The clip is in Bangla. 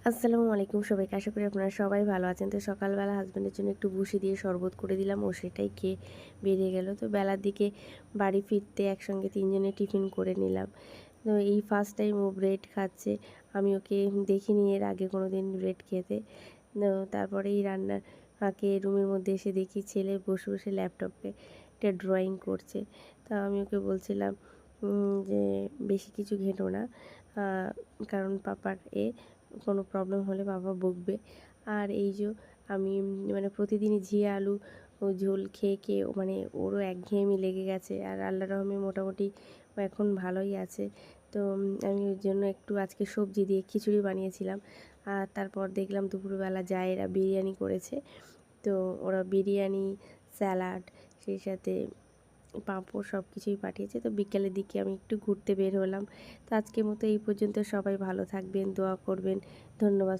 আসসালামু আলাইকুম সবাইকে। আশা করি আপনারা সবাই ভালো আছেন। তো সকালবেলা হাসব্যান্ডের জন্য একটু ভুসি দিয়ে শরবত করে দিলাম। ও সেটাই খেয়ে বেরিয়ে গেল। তো বেলার দিকে বাড়ি ফিরতে একসঙ্গে ৩ জনে টিফিন করে নিলাম। তো এই ফার্স্ট টাইম ও ব্রেড খাচ্ছে। আমি ওকে দেখিনি এর আগে কোনোদিন ব্রেড খেতে। তো তারপরে এই রান্নার ফাঁকে রুমের মধ্যে এসে দেখি ছেলে বসে, বসে ল্যাপটপে একটা ড্রয়িং করছে। তো আমি ওকে বলছিলাম যে বেশি কিছু ঘেঁটো না। কারণ পাপার কোনো প্রবলেম হলে বাবা বকবে। আর এই যে আমি মানে প্রতিদিনই ঝিয়ে আলু ঝোল খেয়ে, খেয়ে মানে ওরও একঘেয়েমি লেগে গেছে। আর আল্লাহর রহমে মোটামুটি ও এখন ভালোই আছে। তো আমি ওর জন্য একটু আজকে সবজি দিয়ে খিচুড়ি বানিয়েছিলাম। আর তারপর দেখলাম দুপুরবেলা জায়েরা বিরিয়ানি করেছে। তো ওরা বিরিয়ানি, স্যালাড, সেই সাথে পাঁপড় সব কিছুই পাঠিয়েছে। তো বিকেলের দিকে আমি একটু ঘুরতে বের হলাম। তো আজকের মতো এই পর্যন্ত। সবাই ভালো থাকবেন, দোয়া করবেন। ধন্যবাদ।